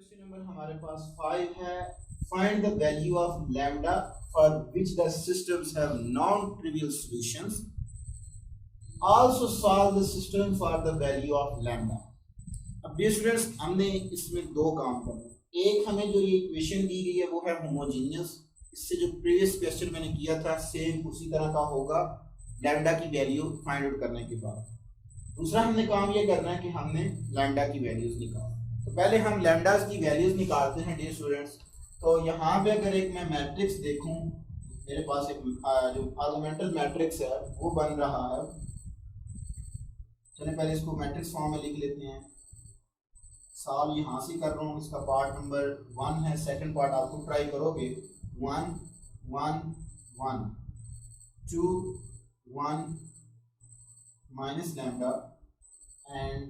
Question number हमारे पास 5 है। Find the value of lambda for which the systems have non trivial solutions, also solve the system for the value of lambda. अब dear students, हमने इसमें दो काम करने। एक, हमें जो ये इक्वेशन दी गई है वो है होमोजीनियस। इससे जो प्रीवियस क्वेश्चन मैंने किया था सेम उसी तरह का होगा लैम्डा की वैल्यू फाइंड आउट करने के बाद। दूसरा हमने काम ये करना है कि हमने लैम्डा की वैल्यूज निकाल। तो पहले हम लैम्डास की वैल्यूज निकालते हैं डियर स्टूडेंट्स। तो यहाँ पे अगर एक मैं मैट्रिक्स देखूं, मेरे पास एक जो आर्गुमेंटल मैट्रिक्स है वो बन रहा है। चलिए पहले इसको मैट्रिक्स फॉर्म में लिख लेते हैं। सॉल्व यहाँ से कर रहा हूँ, इसका पार्ट नंबर 1 है। सेकंड पार्ट आपको ट्राई करोगे 1 1 1 2 1 minus lambda and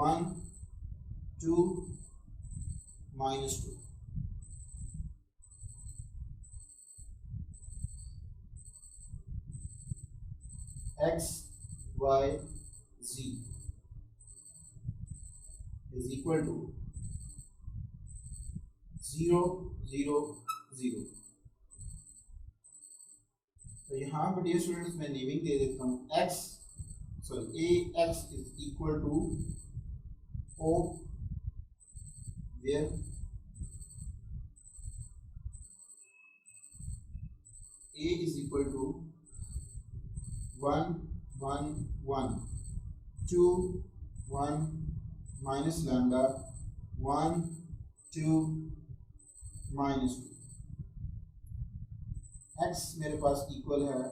1 2 minus 2। x y z is equal to 0 0 0। तो यहाँ पर डियर स्टूडेंट्स मैं नेमिंग दे देता हूँ x, sorry ax is equal to o where a is equal to 1 1 1 2 1 minus lambda 1 2 minus 2। x मेरे पास equal है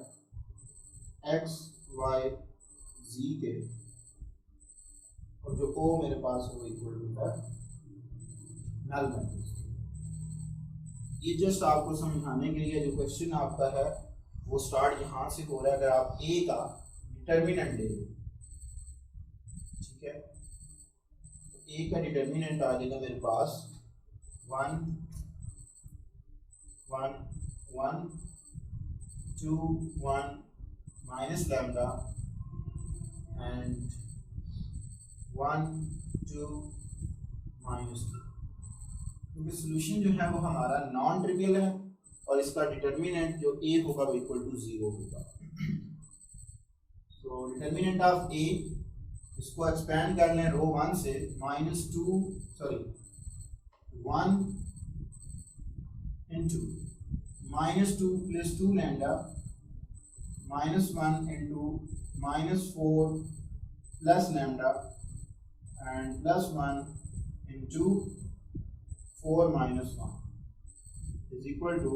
x y z के, और जो o मेरे पास वो इक्वल टू है नल मैट्रिक्स। ये जस्ट आपको समझाने के लिए जो क्वेश्चन आपका है वो स्टार्ट यहाँ से हो रहा है। अगर आप a का डिटर्मिनेंट ले लो, ठीक है, तो a का डिटर्मिनेंट आ जाएगा मेरे पास 1 1 1 2 1 माइनस लैम्डा एंड 1 2 माइनस 2। क्योंकि सोल्यूशन जो है वो हमारा नॉन ट्रिवियल है और इसका डिटर्मिनेंट जो a होगा वो इक्वल टू 0 होगा। तो डिटर्मिनेंट ऑफ a, इसको एक्सपेंड कर लें रो 1 से, -1 into -2 plus 2 lambda -1 into -4 plus lambda and +1 into 4 minus 1 is equal to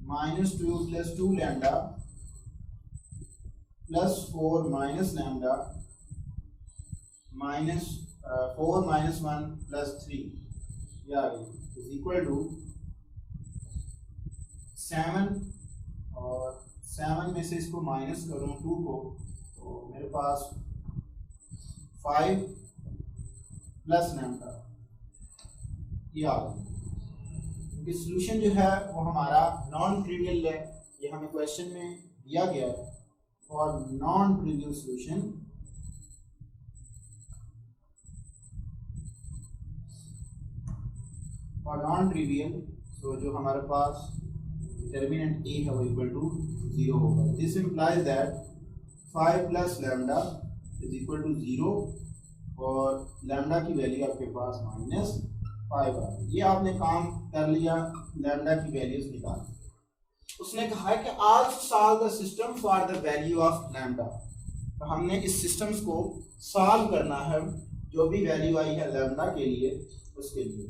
-2 plus 2 lambda plus 4 minus lambda minus 4 minus 1 plus 3 is equal to 7। और 7 में से इसको माइनस करूँ 2 को, तो मेरे पास 5 प्लस लैम्डा ये आ गया। क्योंकि सोल्यूशन जो है वो हमारा नॉन ट्रिवियल है, ये हमें क्वेश्चन में दिया गया है। और नॉन ट्रिवियल सोल्यूशन और नॉन ट्रिवियल, तो जो हमारे पास डिटर्मिनेंट a है वो इक्वल टू 0 होगा। This implies that 5 plus lambda is equal to 0 और लैम्डा की वैल्यू आपके पास -5। ये आपने काम कर लिया, लैम्डा की वैल्यूज निकाल। उसने कहा है कि also solve the system for the value of lambda. तो हमने इस सिस्टम्स को सॉल्व करना है जो भी वैल्यू आई है लैम्डा के लिए उसके लिए।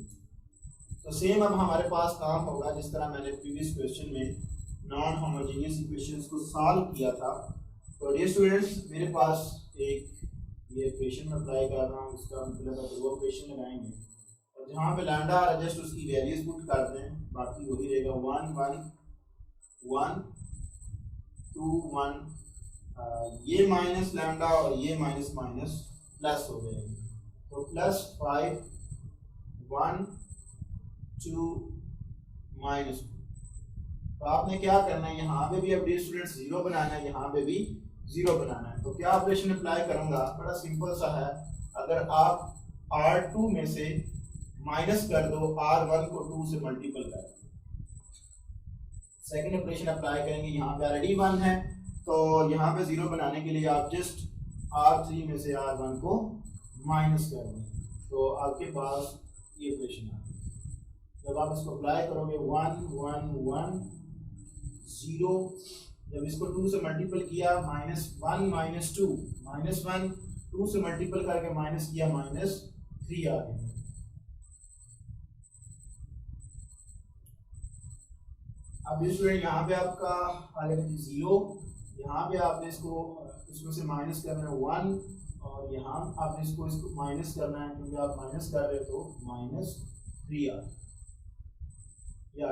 तो सेम अब हमारे पास काम होगा जिस तरह मैंने प्रीवियस क्वेश्चन में नॉन होमोजेनियस इक्वेशंस को सॉल्व किया था। तो डियर स्टूडेंट्स, मेरे पास एक ये इक्वेशन में अप्लाई कर रहा हूँ, इसका मतलब है वो इक्वेशन लगाएंगे और जहाँ पे लैम्डा आ रहा है जस्ट उसकी वैल्यूज पुट करते हैं, बाकी वही रहेगा 1 1 1 2 1। ये माइनस लैम्डा और ये माइनस माइनस प्लस हो जाएगा, तो +5 1 2 -2। तो आपने क्या करना है, यहाँ पे भी अब डियर स्टूडेंट्स 0 बनाना है, यहाँ पे भी 0 बनाना है। तो क्या ऑपरेशन अप्लाई करूंगा, बड़ा सिंपल सा है। अगर आप R2 में से माइनस कर दो R1 को 2 से मल्टीपल कर दो। सेकेंड ऑपरेशन अप्लाई करेंगे, यहाँ पे ऑलरेडी 1 है तो यहाँ पे 0 बनाने के लिए आप जस्ट R3 में से R1 को माइनस कर दें तो आपके पास ये ऑपरेशन आ गया। जब आप इसको अप्लाई करोगे 1 1 1 0, जब इसको 2 से मल्टीपल किया -1 -2 -1 2 से मल्टीपल करके माइनस किया -3 आ गया। अब स्टूडेंट यहाँ पे आपका आ जाएगा 0, यहाँ पे आपने इसको इसमें से माइनस करना है 1 और यहाँ आपने इसको माइनस करना है क्योंकि आप माइनस कर रहे हो तो -3 आ गया।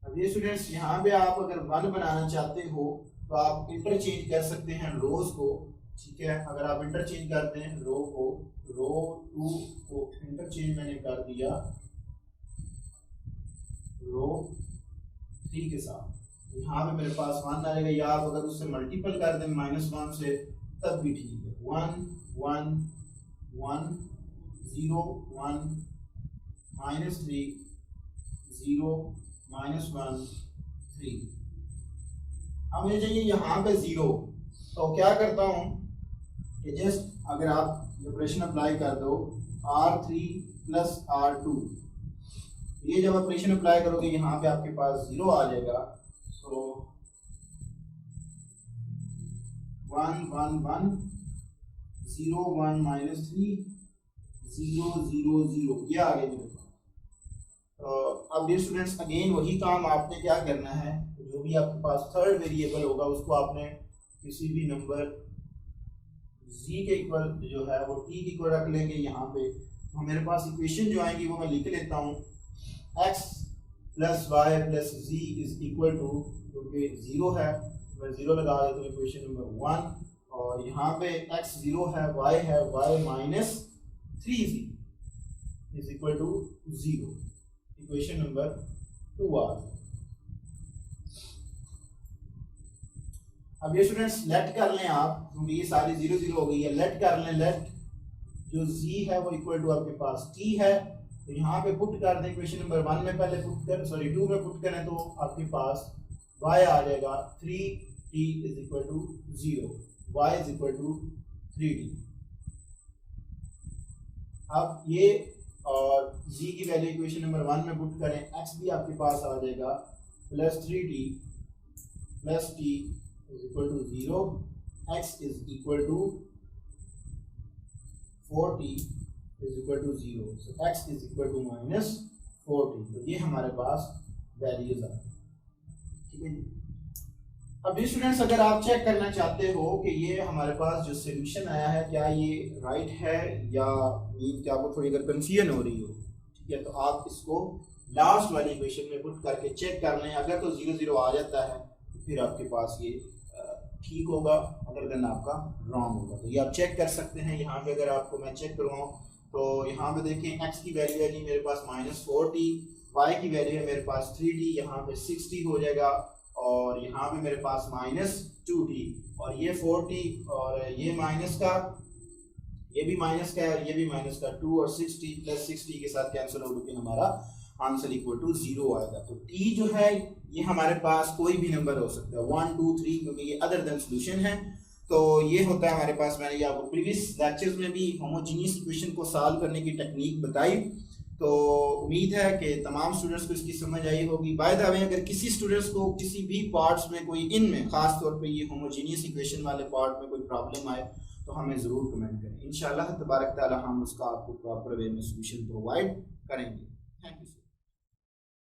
अब ये स्टूडेंट्स यहाँ पे आप अगर 1 बनाना चाहते हो तो आप इंटरचेंज कर सकते हैं रोज को, ठीक है। अगर आप इंटरचेंज करते हैं रो को, रो 2 को इंटरचेंज मैंने कर दिया रो 3 के साथ, यहाँ पे मेरे पास 1 आ जाएगा, या आप अगर उससे मल्टीपल कर दें -1 से तब भी ठीक है। 1 1 1 0 1 -3 0 -1 3। अब मुझे चाहिए यहाँ पे 0, तो क्या करता हूँ कि जस्ट अगर आप ऑपरेशन अप्लाई कर दो R3 + R2, ये जब ऑपरेशन अप्लाई करोगे यहाँ पे आपके पास 0 आ जाएगा। सो 1 1 1 0 1 -3 0 0 0 ये आ गया मेरे पास। अब ये स्टूडेंट्स अगेन वही काम आपने क्या करना है, जो भी आपके पास थर्ड वेरिएबल होगा उसको आपने किसी भी नंबर z के इक्वल जो है वो t के इक्वल रख लेंगे। यहाँ पे तो मेरे पास इक्वेशन जो आएंगी वो मैं लिख लेता हूँ, x + y + z = क्योंकि 0 है मैं 0 लगा देता हूँ इक्वेशन नंबर 1, और यहाँ पे x 0 है y -3z = 0, इक्वेशन नंबर 2 आ गया। अब ये स्टूडेंट्स लेट कर लें आप, क्योंकि ये सारी 0 0 हो गई है, लेट कर लें, लेट जो z है वो इक्वल टू आपके पास t है, तो यहाँ पे पुट कर दें इक्वेशन नंबर 1 में पहले पुट कर 2 में पुट करें तो आपके पास y आ जाएगा 3t = 0, y = 3t। अब ये और z की वैल्यू इक्वेशन नंबर 1 में पुट करें, x भी आपके पास आ जाएगा +3t + t = 0, x = 4t = 0, so x = -4t। तो ये हमारे पास वैल्यूज आ, ठीक है जी। अब स्टूडेंट्स अगर आप चेक करना चाहते हो कि ये हमारे पास जो सोल्यूशन आया है क्या ये राइट है या मीन क्या आपको थोड़ी अगर कंफ्यूजन हो रही हो, ठीक है, तो आप इसको लास्ट वाली इक्वेशन में पुट करके चेक कर लें। अगर तो 0 0 आ जाता है तो फिर आपके पास ये ठीक होगा, अगर देन आपका रॉन्ग होगा। तो ये आप चेक कर सकते हैं। यहाँ पे अगर आपको मैं चेक करवाऊँ तो यहाँ पे देखें x की वैल्यू है जी मेरे पास -4t, y की वैल्यू है मेरे पास 3t, यहाँ पे 6t हो जाएगा, और यहाँ पे मेरे पास -2t, और ये 4t और ये माइनस का, ये भी माइनस का है और ये भी माइनस का, 2 और 6t + 6t के साथ कैंसिल हो के हमारा आंसर = 0 आएगा। तो t जो है ये हमारे पास कोई भी नंबर हो सकता है 1 2 3, क्योंकि ये अदर देन सॉल्यूशन है। तो ये होता है हमारे पास, मैंने आपको प्रीवियस लेक्चर्स में भी होमोजेनियस इक्वेशन को सॉल्व करने की टेक्निक बताई। तो उम्मीद है कि तमाम स्टूडेंट्स को इसकी समझ आई होगी। बाय द वे अगर किसी स्टूडेंट्स को किसी भी पार्ट्स में कोई इनमें खास तौर पे ये होमोजेनियस इक्वेशन वाले पार्ट में कोई प्रॉब्लम आए तो हमें ज़रूर कमेंट करें। इंशाल्लाह तबारक ताला हम उसका आपको प्रॉपर वे में सोल्यूशन प्रोवाइड करेंगे। Thank you.